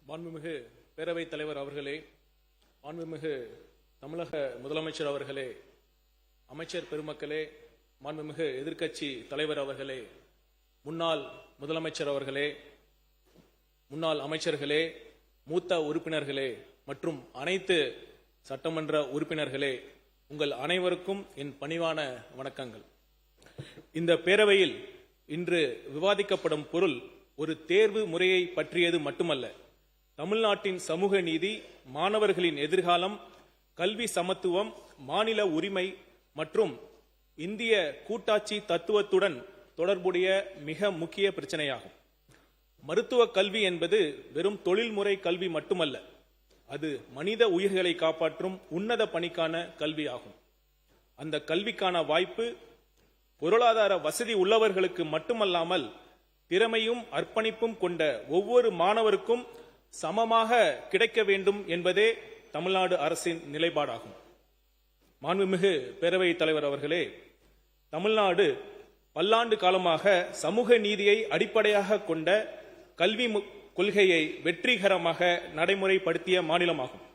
மாண்புமிகு பேரவைத் தலைவர் அவர்களே, மாண்புமிகு தமிழக முதலமைச்சர் அவர்களே, அமைச்சர் பெருமக்களே, மாண்புமிகு எதிர்க்கட்சி தலைவர் அவர்களே, முன்னாள் முதலமைச்சர் அவர்களே, முன்னாள் அமைச்சர்களே, மூத்த உறுப்பினர்களே மற்றும் அனைத்து சட்டமன்ற உறுப்பினர்களே, உங்கள் அனைவருக்கும் என் பணிவான வணக்கங்கள். இந்த பேரவையில் இன்று விவாதிக்கப்படும் பொருள் ஒரு தேர்வு முறையை பற்றியது மட்டுமல்ல, தமிழ்நாட்டின் சமூக நீதி, மாணவர்களின் எதிர்காலம், கல்வி சமத்துவம், மாநில உரிமை மற்றும் இந்திய கூட்டாட்சி தத்துவத்துடன் தொடர்புடைய மிக முக்கிய பிரச்சனையாகும். மருத்துவ கல்வி என்பது வெறும் தொழில்முறை கல்வி மட்டுமல்ல, அது மனித உயிர்களை காப்பாற்றும் உன்னத பணிக்கான கல்வியாகும். அந்த கல்விக்கான வாய்ப்பு பொருளாதார வசதி உள்ளவர்களுக்கு மட்டுமல்லாமல் திறமையும் அர்ப்பணிப்பும் கொண்ட ஒவ்வொரு மாணவருக்கும் சமமாக கிடைக்க வேண்டும் என்பதே தமிழ்நாடு அரசின் நிலைப்பாடாகும். மாண்புமிகு பேரவைத் தலைவர் அவர்களே, தமிழ்நாடு பல்லாண்டு காலமாக சமூக நீதியை அடிப்படையாக கொண்ட கல்வி கொள்கையை வெற்றிகரமாக நடைமுறைப்படுத்திய மாநிலமாகும்.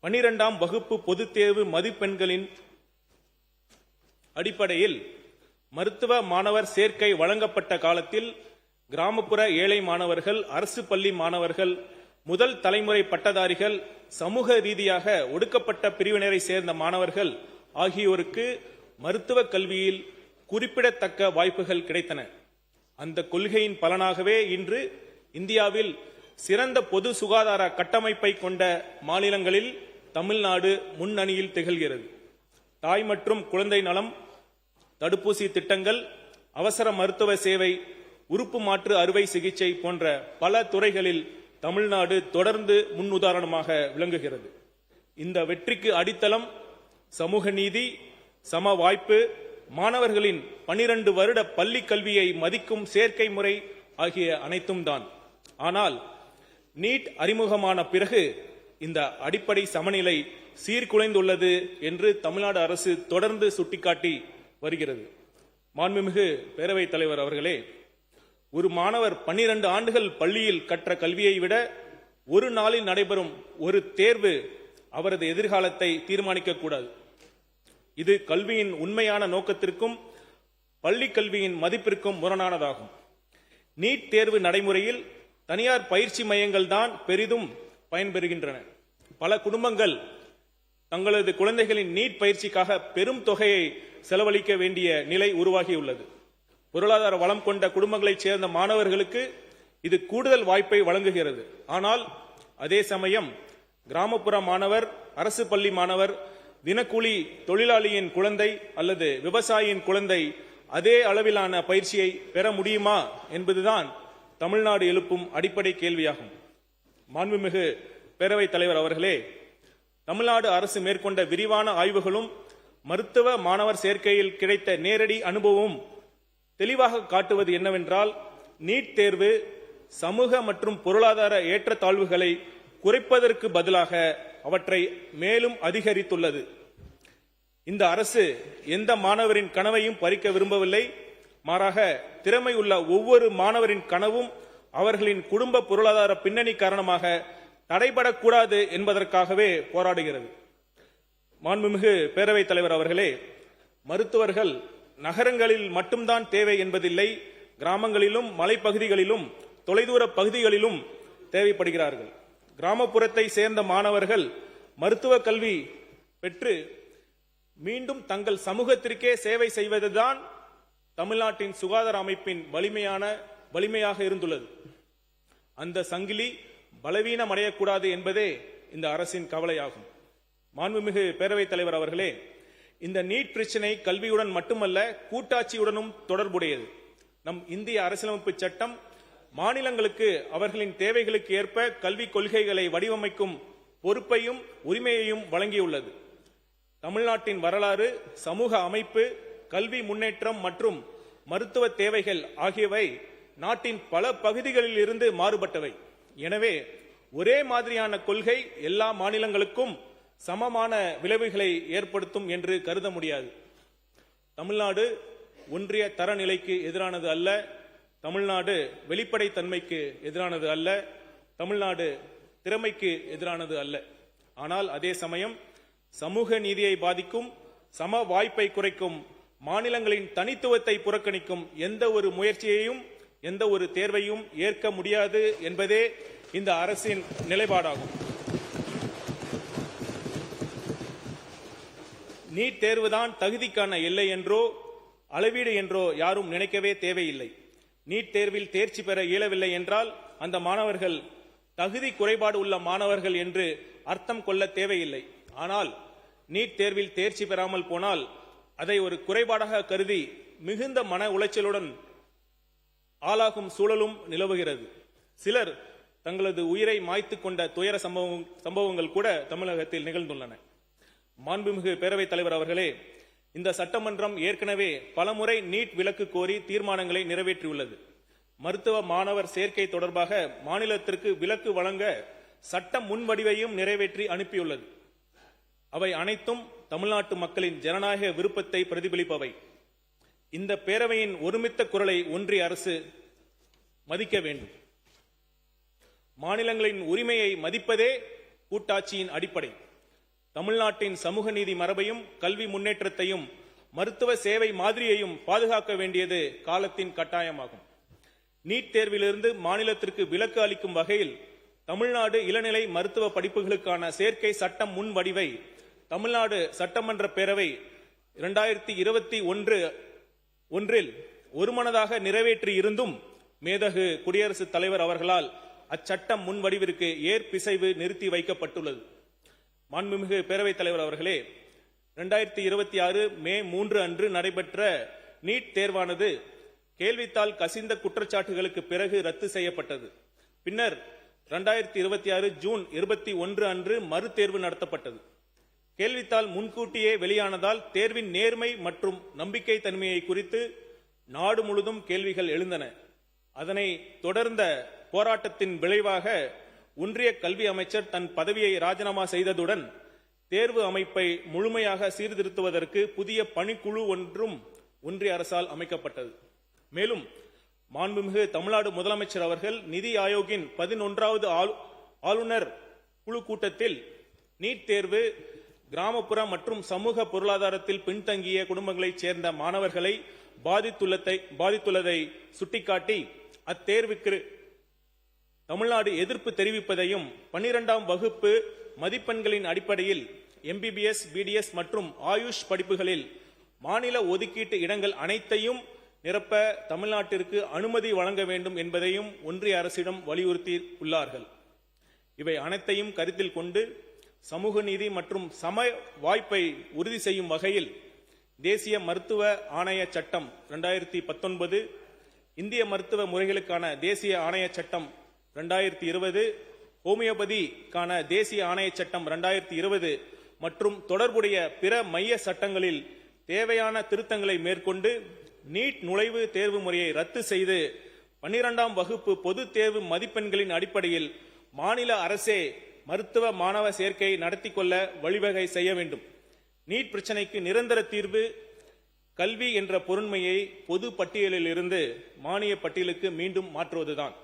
12ஆம் வகுப்பு பொதுத் தேர்வு மதிப்பெண்களின் அடிப்படையில் மருத்துவ மாணவர் சேர்க்கை வழங்கப்பட்ட காலத்தில் கிராமப்புற ஏழை மாணவர்கள், அரசு பள்ளி மாணவர்கள், முதல் தலைமுறை பட்டதாரிகள், சமூக ரீதியாக ஒடுக்கப்பட்ட பிரிவினரை சேர்ந்த மாணவர்கள் ஆகியோருக்கு மருத்துவ கல்வியில் குறிப்பிடத்தக்க வாய்ப்புகள் கிடைத்தன. அந்த கொள்கையின் பலனாகவே இன்று இந்தியாவில் சிறந்த பொது சுகாதார கட்டமைப்பை கொண்ட மாநிலங்களில் தமிழ்நாடு முன்னணியில் திகழ்கிறது. தாய் மற்றும் குழந்தை நலம், தடுப்பூசி திட்டங்கள், அவசர மருத்துவ சேவை, உறுப்பு மாற்று அறுவை சிகிச்சை போன்ற பல துறைகளில் தமிழ்நாடு தொடர்ந்து முன்னுதாரணமாக விளங்குகிறது. இந்த வெற்றிக்கு அடித்தளம் சமூக நீதி, சம வாய்ப்பு, மாணவர்களின் 12 வருட பள்ளி கல்வியை மதிக்கும் சேர்க்கை முறை ஆகிய அனைத்தும் தான். ஆனால் நீட் அறிமுகமான பிறகு இந்த அடிப்படை சமநிலை சீர்குலைந்துள்ளது என்று தமிழ்நாடு அரசு தொடர்ந்து சுட்டிக்காட்டி வருகிறது. மாண்புமிகு பேரவைத் தலைவர் அவர்களே, ஒரு மாணவர் 12 ஆண்டுகள் பள்ளியில் கற்ற கல்வியை விட ஒரு நாளில் நடைபெறும் ஒரு தேர்வு அவரது எதிர்காலத்தை தீர்மானிக்க கூடாது. இது கல்வியின் உண்மையான நோக்கத்திற்கும் பள்ளி கல்வியின் மதிப்பிற்கும் முரணானதாகும். நீட் தேர்வு நடைமுறையில் தனியார் பயிற்சி மையங்கள் தான் பெரிதும் பயன்பெறுகின்றன. பல குடும்பங்கள் தங்களது குழந்தைகளின் நீட் பயிற்சிக்காக பெரும் தொகையை செலவழிக்க வேண்டிய நிலை உருவாகியுள்ளது. பொருளாதார வளம் கொண்ட குடும்பங்களைச் சேர்ந்த மாணவர்களுக்கு இது கூடுதல் வாய்ப்பை வழங்குகிறது. ஆனால் அதே சமயம் கிராமப்புற மாணவர், அரசு பள்ளி மாணவர், தினக்கூலி தொழிலாளியின் குழந்தை அல்லது விவசாயியின் குழந்தை அதே அளவிலான பயிற்சியை பெற முடியுமா என்பதுதான் தமிழ்நாடு எழுப்பும் அடிப்படை கேள்வியாகும். மாண்புமிகு பேரவைத் தலைவர் அவர்களே, தமிழ்நாடு அரசு மேற்கொண்ட விரிவான ஆய்வுகளும் மருத்துவ மாணவர் சேர்க்கையில் கிடைத்த நேரடி அனுபவமும் தெளிவாக காட்டுவது என்னவென்றால், நீட் தேர்வு சமூக மற்றும் பொருளாதார ஏற்றத்தாழ்வுகளை குறைப்பதற்கு பதிலாக அவற்றை மேலும் அதிகரித்துள்ளது. இந்த அரசு எந்த மாணவரின் கனவையும் பறிக்க விரும்பவில்லை. மாறாக திறமை உள்ள ஒவ்வொரு மாணவரின் கனவும் அவர்களின் குடும்ப பொருளாதார பின்னணி காரணமாக தடைபடக்கூடாது என்பதற்காகவே போராடுகிறது. மாண்புமிகு பேரவைத் தலைவர் அவர்களே, மருத்துவர்கள் நகரங்களில் மட்டும்தான் தேவை என்பதில்லை. கிராமங்களிலும் மலைப்பகுதிகளிலும் தொலைதூர பகுதிகளிலும் தேவைப்படுகிறார்கள். கிராமப்புறத்தை சேர்ந்த மாணவர்கள் மருத்துவ கல்வி பெற்று மீண்டும் தங்கள் சமூகத்திற்கே சேவை செய்வதுதான் தமிழ்நாட்டின் சுகாதார அமைப்பின் வலிமையாக இருந்துள்ளது. அந்த சங்கிலி பலவீனமடையக்கூடாது என்பதே இந்த அரசின் கவலையாகும். மாண்புமிகு பேரவைத் தலைவர் அவர்களே, இந்த நீட் பிரச்சனை கல்வியுடன் மட்டுமல்ல, கூட்டாட்சியுடனும் தொடர்புடையது. நம் இந்திய அரசியலமைப்பு சட்டம் மாநிலங்களுக்கு அவர்களின் தேவைகளுக்கு ஏற்ப கல்விக் கொள்கைகளை வடிவமைக்கும் பொறுப்பையும் உரிமையையும் வழங்கியுள்ளது. தமிழ்நாட்டின் வரலாறு, சமூக அமைப்பு, கல்வி முன்னேற்றம் மற்றும் மருத்துவ தேவைகள் ஆகியவை நாட்டின் பல பகுதிகளில் இருந்து மாறுபட்டவை. எனவே ஒரே மாதிரியான கொள்கை எல்லா மாநிலங்களுக்கும் சமமான விளைவுகளை ஏற்படுத்தும் என்று கருத முடியாது. தமிழ்நாடு ஒன்றிய தரநிலைக்கு எதிரானது அல்ல. தமிழ்நாடு வெளிப்படைத்தன்மைக்கு எதிரானது அல்ல. தமிழ்நாடு திறமைக்கு எதிரானது அல்ல. ஆனால் அதே சமயம் சமூக நீதியை பாதிக்கும், சம வாய்ப்பை குறைக்கும், மாநிலங்களின் தனித்துவத்தை புறக்கணிக்கும் எந்த ஒரு முயற்சியையும் எந்த ஒரு தேர்வையும் ஏற்க முடியாது என்பதே இந்த அரசின் நிலைப்பாடாகும். நீட் தேர்வுதான் தகுதிக்கான எல்லை என்றோ அளவீடு என்றோ யாரும் நினைக்கவே தேவையில்லை. நீட் தேர்வில் தேர்ச்சி பெற இயலவில்லை என்றால் அந்த மாணவர்கள் தகுதி குறைபாடு உள்ள மாணவர்கள் என்று அர்த்தம் கொள்ள தேவையில்லை. ஆனால் நீட் தேர்வில் தேர்ச்சி பெறாமல் போனால் அதை ஒரு குறைபாடாக கருதி மிகுந்த மன உளைச்சலுடன் ஆளாகும் சூழலும் நிலவுகிறது. சிலர் தங்களது உயிரை மாய்த்து கொண்ட துயர சம்பவங்கள் கூட தமிழகத்தில் நிகழ்ந்துள்ளன. மாண்புமிகு பேரவைத் தலைவர் அவர்களே, இந்த சட்டமன்றம் ஏற்கனவே பலமுறை நீட் விலக்கு கோரி தீர்மானங்களை நிறைவேற்றியுள்ளது. மருத்துவ மாணவர் சேர்க்கை தொடர்பாக மாநிலத்திற்கு விலக்கு வழங்க சட்ட முன்வடிவையும் நிறைவேற்றி அனுப்பியுள்ளது. அவை அனைத்தும் தமிழ்நாட்டு மக்களின் ஜனநாயக விருப்பத்தை பிரதிபலிப்பவை. இந்த பேரவையின் ஒருமித்த குரலை ஒன்றிய அரசு மதிக்க வேண்டும். மாநிலங்களின் உரிமையை மதிப்பதே கூட்டாட்சியின் அடிப்படை. தமிழ்நாட்டின் சமூக நீதி மரபையும் கல்வி முன்னேற்றத்தையும் மருத்துவ சேவை மாதிரியையும் பாதுகாக்க வேண்டியது காலத்தின் கட்டாயமாகும். நீட் தேர்விலிருந்து மாநிலத்திற்கு விலக்கு அளிக்கும் வகையில் தமிழ்நாடு இளநிலை மருத்துவ படிப்புகளுக்கான சேர்க்கை சட்டம் முன் வடிவை தமிழ்நாடு சட்டமன்ற பேரவை 2021 ஒருமனதாக நிறைவேற்றி இருந்தும் மேதகு குடியரசுத் தலைவர் அவர்களால் அச்சட்டம் முன்வடிவிற்கு ஏற்பிசைவு நிறுத்தி வைக்கப்பட்டுள்ளது. மாண்புமிகு பேரவைத் தலைவர் அவர்களே, 2026 மே 3 அன்று நடைபெற்ற நீட் தேர்வானது கேள்வித்தாள் கசிந்த குற்றச்சாட்டுகளுக்கு பிறகு ரத்து செய்யப்பட்டது. பின்னர் 2026 ஜூன் 21 அன்று மறுதேர்வு நடத்தப்பட்டது. கேள்வித்தாள் முன்கூட்டியே வெளியானதால் தேர்வின் நேர்மை மற்றும் நம்பிக்கை தன்மையை குறித்து நாடு முழுதும் கேள்விகள் எழுந்தன. அதனை தொடர்ந்த போராட்டத்தின் விளைவாக ஒன்றிய கல்வி அமைச்சர் தன் பதவியை ராஜினாமா செய்ததுடன் தேர்வு அமைப்பை முழுமையாக சீர்திருத்துவதற்கு புதிய பணிக்குழு ஒன்றும் ஒன்றிய அரசால் அமைக்கப்பட்டது. மேலும் மாண்புமிகு தமிழ்நாடு முதலமைச்சர் அவர்கள் நிதி ஆயோக்கின் 11வது ஆளுநர் குழு கூட்டத்தில் நீட் தேர்வு கிராமப்புற மற்றும் சமூக பொருளாதாரத்தில் பின்தங்கிய குடும்பங்களைச் சேர்ந்த மாணவர்களை பாதித்துள்ளதை சுட்டிக்காட்டி அத்தேர்வுக்கு தமிழ்நாடு எதிர்ப்பு தெரிவிப்பதையும் 12ஆம் வகுப்பு மதிப்பெண்களின் அடிப்படையில் MBBS, BDS மற்றும் ஆயுஷ் படிப்புகளில் மாநில ஒதுக்கீட்டு இடங்கள் அனைத்தையும் நிரப்ப தமிழ்நாட்டிற்கு அனுமதி வழங்க வேண்டும் என்பதையும் ஒன்றிய அரசிடம் வலியுறுத்தி உள்ளார்கள். இவை அனைத்தையும் கருத்தில் கொண்டு சமூக நீதி மற்றும் சம வாய்ப்பை உறுதி செய்யும் வகையில் தேசிய மருத்துவ ஆணைய சட்டம் 2019, இந்திய மருத்துவ முறைகளுக்கான தேசிய ஆணைய சட்டம் 2020, ஹோமியோபதிக்கான தேசிய ஆணைய சட்டம் 2020 மற்றும் தொடர்புடைய பிற மைய சட்டங்களில் தேவையான திருத்தங்களை மேற்கொண்டு நீட் நுழைவு தேர்வு முறையை ரத்து செய்து 12ஆம் வகுப்பு பொது தேர்வு மதிப்பெண்களின் அடிப்படையில் மாநில அரசே மருத்துவ மாணவ சேர்க்கையை நடத்தி கொள்ள வழிவகை செய்ய வேண்டும். நீட் பிரச்சனைக்கு நிரந்தர தீர்வு கல்வி என்ற பொருண்மையை பொது பட்டியலில் இருந்து மானிய பட்டியலுக்கு மீண்டும் மாற்றுவதுதான்.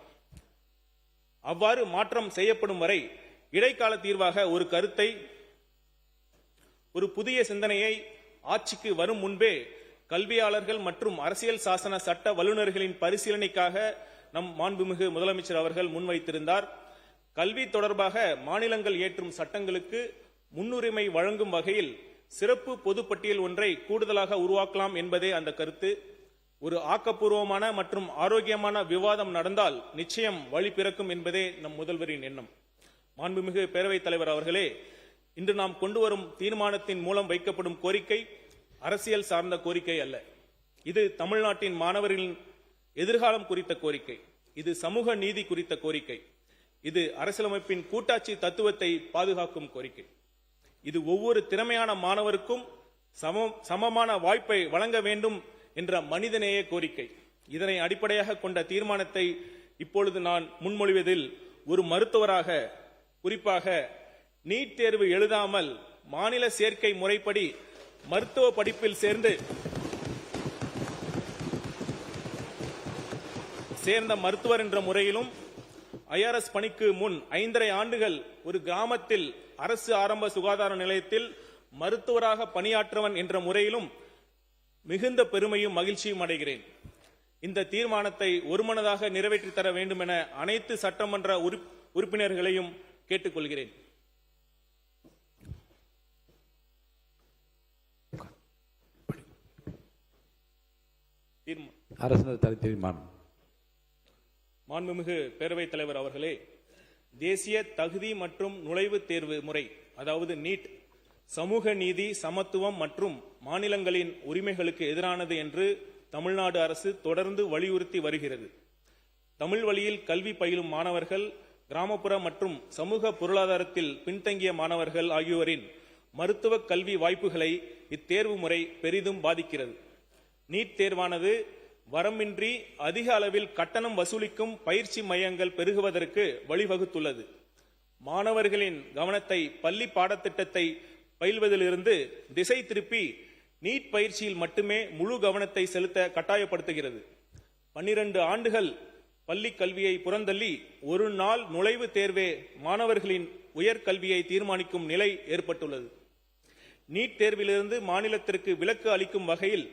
அவ்வாறு மாற்றம் செய்யப்படும் வரை இடைக்கால தீர்வாக ஒரு கருத்தை, ஒரு புதிய சிந்தனையை ஆட்சிக்கு வரும் முன்பே கல்வியாளர்கள் மற்றும் அரசியல் சாசன சட்ட வல்லுநர்களின் பரிசீலனைக்காக நம் மாண்புமிகு முதலமைச்சர் அவர்கள் முன்வைத்திருந்தார். கல்வி தொடர்பாக மாநிலங்கள் இயற்றும் சட்டங்களுக்கு முன்னுரிமை வழங்கும் வகையில் சிறப்பு பொதுப்பட்டியல் ஒன்றை கூடுதலாக உருவாக்கலாம் என்பதே அந்த கருத்து. ஒரு ஆக்கப்பூர்வமான மற்றும் ஆரோக்கியமான விவாதம் நடந்தால் நிச்சயம் வழி பிறக்கும் என்பதே நம் முதல்வரின் எண்ணம். மாண்புமிகு பேரவைத் தலைவர் அவர்களே, இன்று நாம் கொண்டு வரும் தீர்மானத்தின் மூலம் வைக்கப்படும் கோரிக்கை அரசியல் சார்ந்த கோரிக்கை அல்ல. இது தமிழ்நாட்டின் மாணவர்களின் எதிர்காலம் குறித்த கோரிக்கை. இது சமூக நீதி குறித்த கோரிக்கை. இது அரசியலமைப்பின் கூட்டாட்சி தத்துவத்தை பாதுகாக்கும் கோரிக்கை. இது ஒவ்வொரு திறமையான மாணவருக்கும் சமமான வாய்ப்பை வழங்க வேண்டும் என்ற மனிதநேய கோரிக்கை. இதனை அடிப்படையாக கொண்ட தீர்மானத்தை இப்பொழுது நான் முன்மொழிவதில் ஒரு மருத்துவராக, குறிப்பாக நீட் தேர்வு எழுதாமல் மாநில சேர்க்கை முறைப்படி மருத்துவ படிப்பில் சேர்ந்த மருத்துவர் என்ற முறையிலும் IRS பணிக்கு முன் 5.5 ஆண்டுகள் ஒரு கிராமத்தில் அரசு ஆரம்ப சுகாதார நிலையத்தில் மருத்துவராக பணியாற்றவன் என்ற முறையிலும் மிகுந்த பெருமையும் மகிழ்ச்சியும் அடைகிறேன். இந்த தீர்மானத்தை ஒருமனதாக நிறைவேற்றி தர வேண்டும் என அனைத்து சட்டமன்ற உறுப்பினர்களையும் கேட்டுக்கொள்கிறேன். தீர்மானம். மாண்புமிகு பேரவைத் தலைவர் அவர்களே, தேசிய தகுதி மற்றும் நுழைவுத் தேர்வு முறை அதாவது நீட் சமூக நீதி, சமத்துவம் மற்றும் மாநிலங்களின் உரிமைகளுக்கு எதிரானது என்று தமிழ்நாடு அரசு தொடர்ந்து வலியுறுத்தி வருகிறது. தமிழ் வழியில் கல்வி பயிலும் மாணவர்கள், கிராமப்புற மற்றும் சமூக பொருளாதாரத்தில் பின்தங்கிய மாணவர்கள் ஆகியோரின் மருத்துவ கல்வி வாய்ப்புகளை இத்தேர்வு முறை பெரிதும் பாதிக்கிறது. நீட் தேர்வானது வரம்பின்றி அதிக அளவில் கட்டணம் வசூலிக்கும் பயிற்சி மையங்கள் பெருகுவதற்கு வழிவகுத்துள்ளது. மாணவர்களின் கவனத்தை பள்ளி பாடத்திட்டத்தை பயில்வதிலிருந்து திசை திருப்பி நீட் பயிற்சியில் மட்டுமே முழு கவனத்தை செலுத்த கட்டாயப்படுத்துகிறது. 12 ஆண்டுகள் பள்ளி கல்வியை புறந்தள்ளி ஒரு நாள் நுழைவுத் தேர்வே மாணவர்களின் உயர்கல்வியை தீர்மானிக்கும் நிலை ஏற்பட்டுள்ளது. நீட் தேர்விலிருந்து மாநிலத்திற்கு விலக்கு அளிக்கும் வகையில்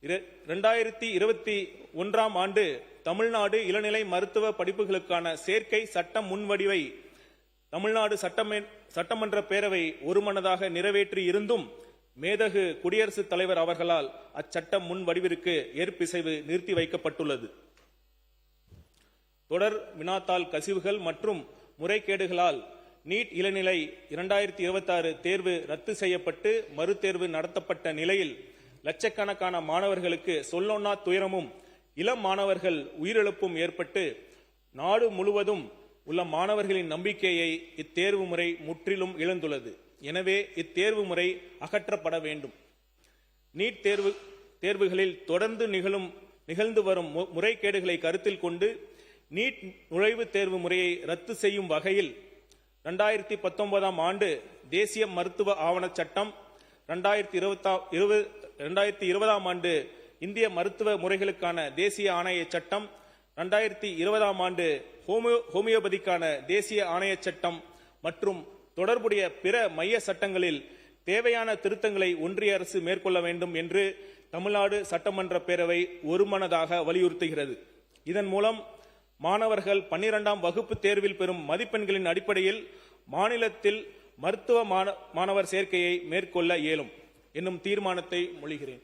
2021ஆம் ஆண்டு தமிழ்நாடு இளநிலை மருத்துவ படிப்புகளுக்கான சேர்க்கை சட்ட முன்வடிவை தமிழ்நாடு சட்டமன்ற பேரவை ஒருமனதாக நிறைவேற்றி இருந்தும் மேதகு குடியரசுத் தலைவர் அவர்களால் அச்சட்ட முன்வடிவிற்கு ஏற்பிசைவு நிறுத்தி வைக்கப்பட்டுள்ளது. தொடர் வினாத்தாள் கசிவுகள் மற்றும் முறைகேடுகளால் நீட் இளநிலை 2026 தேர்வு ரத்து செய்யப்பட்டு மறுதேர்வு நடத்தப்பட்ட நிலையில் லட்சக்கணக்கான மாணவர்களுக்கு சொல்லொன்னா துயரமும் இளம் மாணவர்கள் உயிரிழப்பும் ஏற்பட்டு நாடு முழுவதும் உள்ள மாணவர்களின் நம்பிக்கையை இத்தேர்வு முறை முற்றிலும் இழந்துள்ளது. எனவே இத்தேர்வு முறை அகற்றப்பட வேண்டும். நீட் தேர்வுகளில் தொடர்ந்து நிகழ்ந்து வரும் முறைகேடுகளை கருத்தில் கொண்டு நீட் நுழைவுத் தேர்வு முறையை ரத்து செய்யும் வகையில் 2019ஆம் ஆண்டு தேசிய மருத்துவ ஆவணச் சட்டம், 2020ஆம் ஆண்டு இந்திய மருத்துவ முறைகளுக்கான தேசிய ஆணைய சட்டம், 2020ஆம் ஆண்டு ஹோமியோபதிக்கான தேசிய ஆணைய சட்டம் மற்றும் தொடர்புடைய பிற மைய சட்டங்களில் தேவையான திருத்தங்களை ஒன்றிய அரசு மேற்கொள்ள வேண்டும் என்று தமிழ்நாடு சட்டமன்ற பேரவை ஒருமனதாக வலியுறுத்துகிறது. இதன் மூலம் மாணவர்கள் 12ஆம் வகுப்பு தேர்வில் பெறும் மதிப்பெண்களின் அடிப்படையில் மாநிலத்தில் மருத்துவ மாணவர் சேர்க்கையை மேற்கொள்ள இயலும் என்னும் தீர்மானத்தை மொழிகிறேன்.